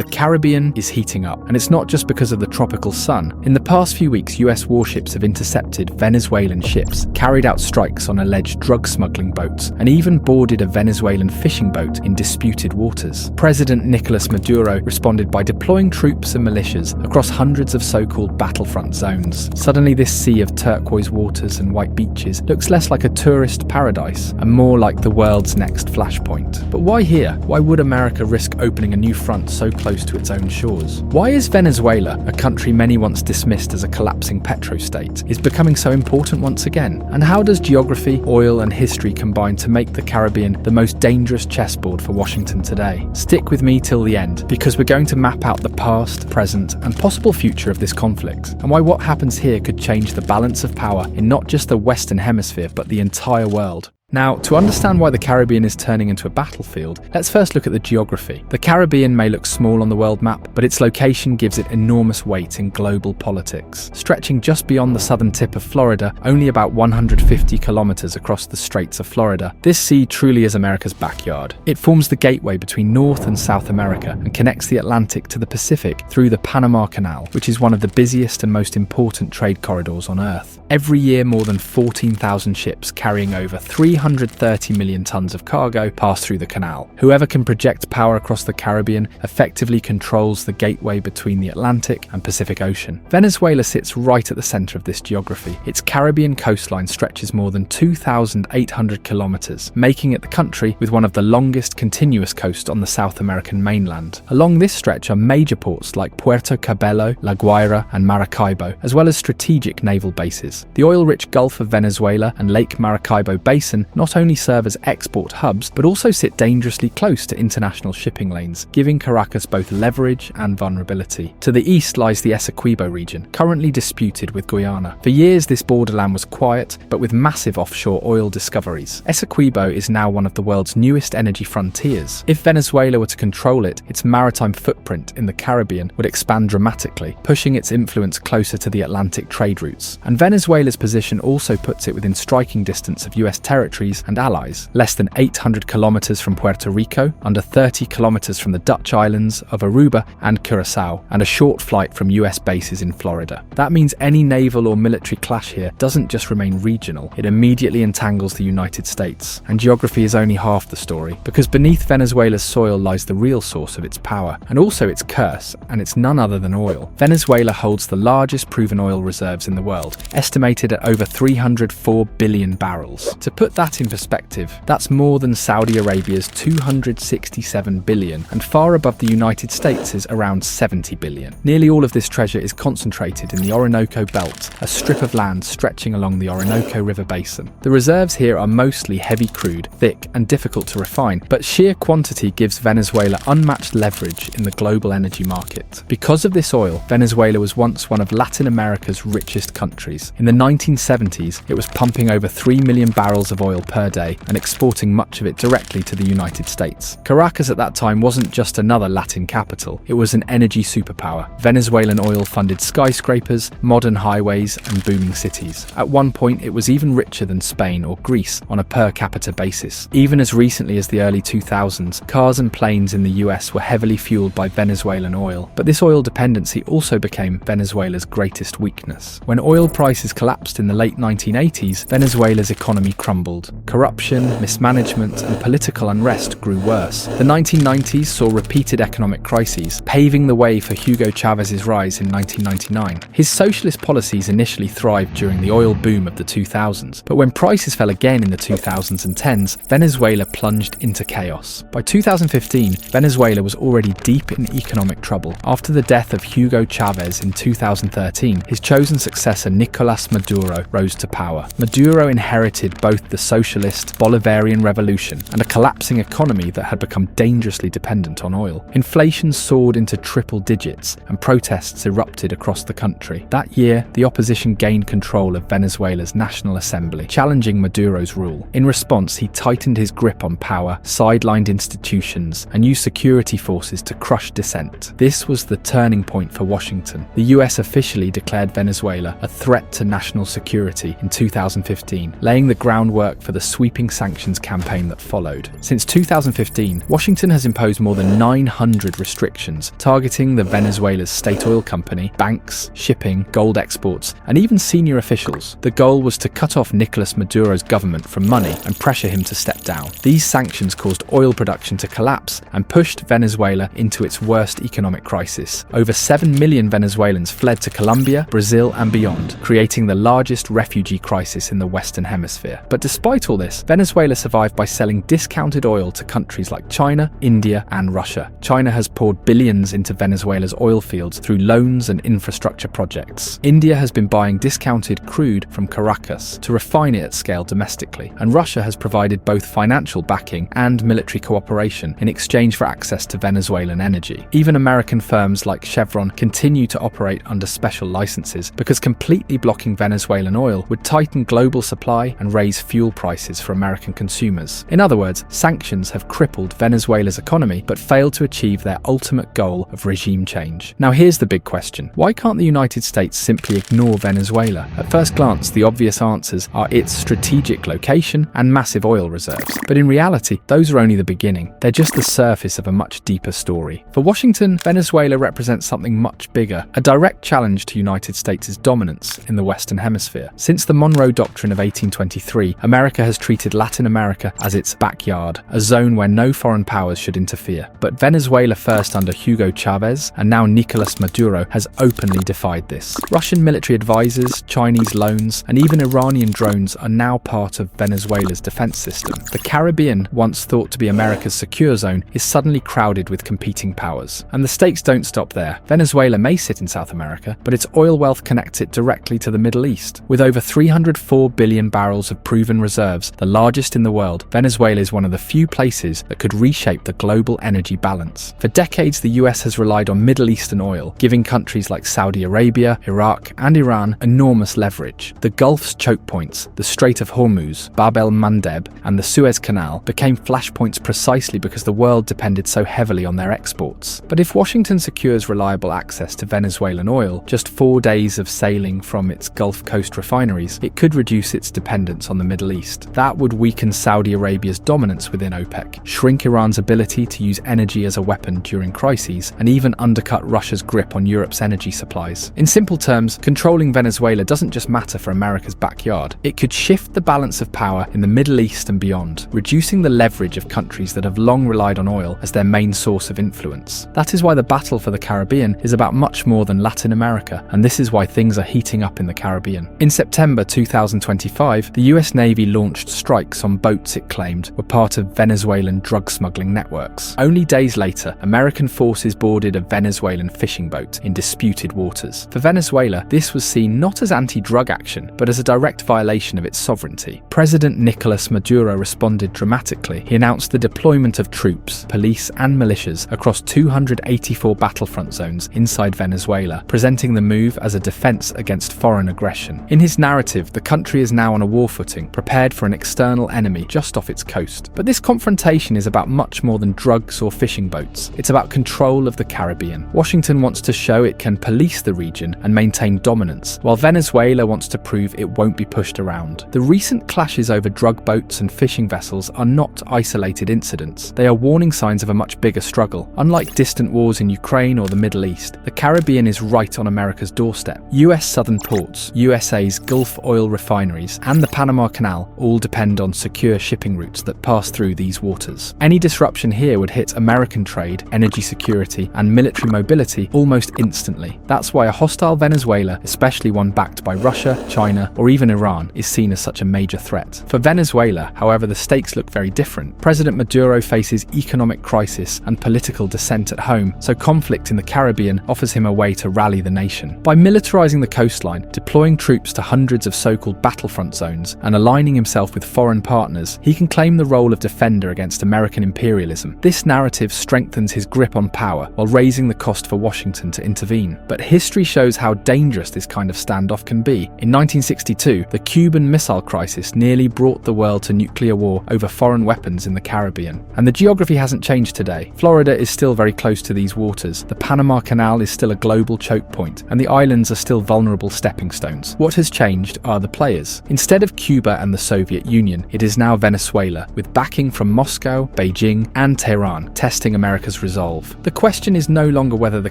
The Caribbean is heating up, and it's not just because of the tropical sun. In the past few weeks, US warships have intercepted Venezuelan ships, carried out strikes on alleged drug smuggling boats, and even boarded a Venezuelan fishing boat in disputed waters. President Nicolas Maduro responded by deploying troops and militias across hundreds of so-called battlefront zones. Suddenly, this sea of turquoise waters and white beaches looks less like a tourist paradise and more like the world's next flashpoint. But why here? Why would America risk opening a new front so close to its own shores? Why is Venezuela, a country many once dismissed as a collapsing petrostate, is becoming so important once again? And how does geography, oil, and history combine to make the Caribbean the most dangerous chessboard for Washington today? Stick with me till the end, because we're going to map out the past, present, and possible future of this conflict, and why what happens here could change the balance of power in not just the Western Hemisphere, but the entire world. Now, to understand why the Caribbean is turning into a battlefield, let's first look at the geography. The Caribbean may look small on the world map, but its location gives it enormous weight in global politics. Stretching just beyond the southern tip of Florida, only about 150 kilometers across the Straits of Florida, this sea truly is America's backyard. It forms the gateway between North and South America and connects the Atlantic to the Pacific through the Panama Canal, which is one of the busiest and most important trade corridors on Earth. Every year, more than 14,000 ships carrying over 330 million tons of cargo pass through the canal. Whoever can project power across the Caribbean effectively controls the gateway between the Atlantic and Pacific Ocean. Venezuela sits right at the center of this geography. Its Caribbean coastline stretches more than 2,800 kilometers, making it the country with one of the longest continuous coasts on the South American mainland. Along this stretch are major ports like Puerto Cabello, La Guaira, and Maracaibo, as well as strategic naval bases. The oil-rich Gulf of Venezuela and Lake Maracaibo Basin not only serve as export hubs, but also sit dangerously close to international shipping lanes, giving Caracas both leverage and vulnerability. To the east lies the Essequibo region, currently disputed with Guyana. For years, this borderland was quiet, but with massive offshore oil discoveries. Essequibo is now one of the world's newest energy frontiers. If Venezuela were to control it, its maritime footprint in the Caribbean would expand dramatically, pushing its influence closer to the Atlantic trade routes. And Venezuela's position also puts it within striking distance of US territories and allies, less than 800 kilometers from Puerto Rico, under 30 kilometers from the Dutch islands of Aruba and Curacao, and a short flight from US bases in Florida. That means any naval or military clash here doesn't just remain regional, it immediately entangles the United States. And geography is only half the story, because beneath Venezuela's soil lies the real source of its power, and also its curse, and it's none other than oil. Venezuela holds the largest proven oil reserves in the world, estimated at over 304 billion barrels. To put that in perspective, that's more than Saudi Arabia's 267 billion, and far above the United States' around 70 billion. Nearly all of this treasure is concentrated in the Orinoco Belt, a strip of land stretching along the Orinoco River basin. The reserves here are mostly heavy crude, thick and difficult to refine, but sheer quantity gives Venezuela unmatched leverage in the global energy market. Because of this oil, Venezuela was once one of Latin America's richest countries. In the 1970s, it was pumping over 3 million barrels of oil per day and exporting much of it directly to the United States. Caracas at that time wasn't just another Latin capital, it was an energy superpower. Venezuelan oil funded skyscrapers, modern highways, and booming cities. At one point, it was even richer than Spain or Greece on a per capita basis. Even as recently as the early 2000s, cars and planes in the US were heavily fueled by Venezuelan oil. But this oil dependency also became Venezuela's greatest weakness. When oil prices collapsed in the late 1980s, Venezuela's economy crumbled. Corruption, mismanagement, and political unrest grew worse. The 1990s saw repeated economic crises, paving the way for Hugo Chávez's rise in 1999. His socialist policies initially thrived during the oil boom of the 2000s, but when prices fell again in the 2000s and 10s, Venezuela plunged into chaos. By 2015, Venezuela was already deep in economic trouble. After the death of Hugo Chávez in 2013, his chosen successor Nicolás Maduro rose to power. Maduro inherited both the socialist Bolivarian revolution and a collapsing economy that had become dangerously dependent on oil. Inflation soared into triple digits and protests erupted across the country. That year, the opposition gained control of Venezuela's National Assembly, challenging Maduro's rule. In response, he tightened his grip on power, sidelined institutions, and used security forces to crush dissent. This was the turning point for Washington. The US officially declared Venezuela a threat to national security in 2015, laying the groundwork framework for the sweeping sanctions campaign that followed. Since 2015, Washington has imposed more than 900 restrictions targeting the Venezuela's state oil company, banks, shipping, gold exports, and even senior officials. The goal was to cut off Nicolas Maduro's government from money and pressure him to step down. These sanctions caused oil production to collapse and pushed Venezuela into its worst economic crisis. Over 7 million Venezuelans fled to Colombia, Brazil, and beyond, creating the largest refugee crisis in the Western Hemisphere. But despite all this, Venezuela survived by selling discounted oil to countries like China, India, and Russia. China has poured billions into Venezuela's oil fields through loans and infrastructure projects. India has been buying discounted crude from Caracas to refine it at scale domestically, and Russia has provided both financial backing and military cooperation in exchange for access to Venezuelan energy. Even American firms like Chevron continue to operate under special licenses because completely blocking Venezuelan oil would tighten global supply and raise fuel prices for American consumers. In other words, sanctions have crippled Venezuela's economy but failed to achieve their ultimate goal of regime change. Now here's the big question. Why can't the United States simply ignore Venezuela? At first glance, the obvious answers are its strategic location and massive oil reserves. But in reality, those are only the beginning. They're just the surface of a much deeper story. For Washington, Venezuela represents something much bigger, a direct challenge to United States' dominance in the Western Hemisphere. Since the Monroe Doctrine of 1823, America has treated Latin America as its backyard, a zone where no foreign powers should interfere. But Venezuela, first under Hugo Chavez and now Nicolas Maduro, has openly defied this. Russian military advisors, Chinese loans, and even Iranian drones are now part of Venezuela's defense system. The Caribbean, once thought to be America's secure zone, is suddenly crowded with competing powers. And the stakes don't stop there. Venezuela may sit in South America, but its oil wealth connects it directly to the Middle East. With over 304 billion barrels of proven reserves, the largest in the world, Venezuela is one of the few places that could reshape the global energy balance. For decades, the US has relied on Middle Eastern oil, giving countries like Saudi Arabia, Iraq, and Iran enormous leverage. The Gulf's choke points, the Strait of Hormuz, Bab el-Mandeb, and the Suez Canal became flashpoints precisely because the world depended so heavily on their exports. But if Washington secures reliable access to Venezuelan oil, just 4 days of sailing from its Gulf Coast refineries, it could reduce its dependence on the Middle East. That would weaken Saudi Arabia's dominance within OPEC, shrink Iran's ability to use energy as a weapon during crises, and even undercut Russia's grip on Europe's energy supplies. In simple terms, controlling Venezuela doesn't just matter for America's backyard. It could shift the balance of power in the Middle East and beyond, reducing the leverage of countries that have long relied on oil as their main source of influence. That is why the battle for the Caribbean is about much more than Latin America, and this is why things are heating up in the Caribbean. In September 2025, the US Navy launched strikes on boats it claimed were part of Venezuelan drug smuggling networks. Only days later, American forces boarded a Venezuelan fishing boat in disputed waters. For Venezuela, this was seen not as anti-drug action, but as a direct violation of its sovereignty. President Nicolas Maduro responded dramatically. He announced the deployment of troops, police, and militias across 284 battlefront zones inside Venezuela, presenting the move as a defense against foreign aggression. In his narrative, the country is now on a war footing, prepared for an external enemy just off its coast. But this confrontation is about much more than drugs or fishing boats. It's about control of the Caribbean. Washington wants to show it can police the region and maintain dominance, while Venezuela wants to prove it won't be pushed around. The recent clashes over drug boats and fishing vessels are not isolated incidents. They are warning signs of a much bigger struggle. Unlike distant wars in Ukraine or the Middle East, the Caribbean is right on America's doorstep. US southern ports, USA's Gulf oil refineries, and the Panama Canal all depend on secure shipping routes that pass through these waters. Any disruption here would hit American trade, energy security, and military mobility almost instantly. That's why a hostile Venezuela, especially one backed by Russia, China, or even Iran, is seen as such a major threat. For Venezuela, however, the stakes look very different. President Maduro faces economic crisis and political dissent at home, so conflict in the Caribbean offers him a way to rally the nation. By militarizing the coastline, deploying troops to hundreds of so-called battlefront zones, and aligning himself with foreign partners, he can claim the role of defender against American imperialism. This narrative strengthens his grip on power while raising the cost for Washington to intervene. But history shows how dangerous this kind of standoff can be. In 1962, the Cuban Missile Crisis nearly brought the world to nuclear war over foreign weapons in the Caribbean. And the geography hasn't changed today. Florida is still very close to these waters, the Panama Canal is still a global choke point, and the islands are still vulnerable stepping stones. What has changed are the players. Instead of Cuba and the Soviet Union, it is now Venezuela, with backing from Moscow, Beijing, and Tehran, testing America's resolve. The question is no longer whether the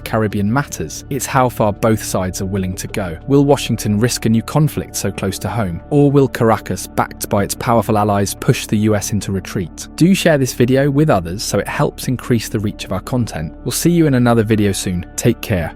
Caribbean matters, it's how far both sides are willing to go. Will Washington risk a new conflict so close to home? Or will Caracas, backed by its powerful allies, push the US into retreat? Do share this video with others so it helps increase the reach of our content. We'll see you in another video soon. Take care.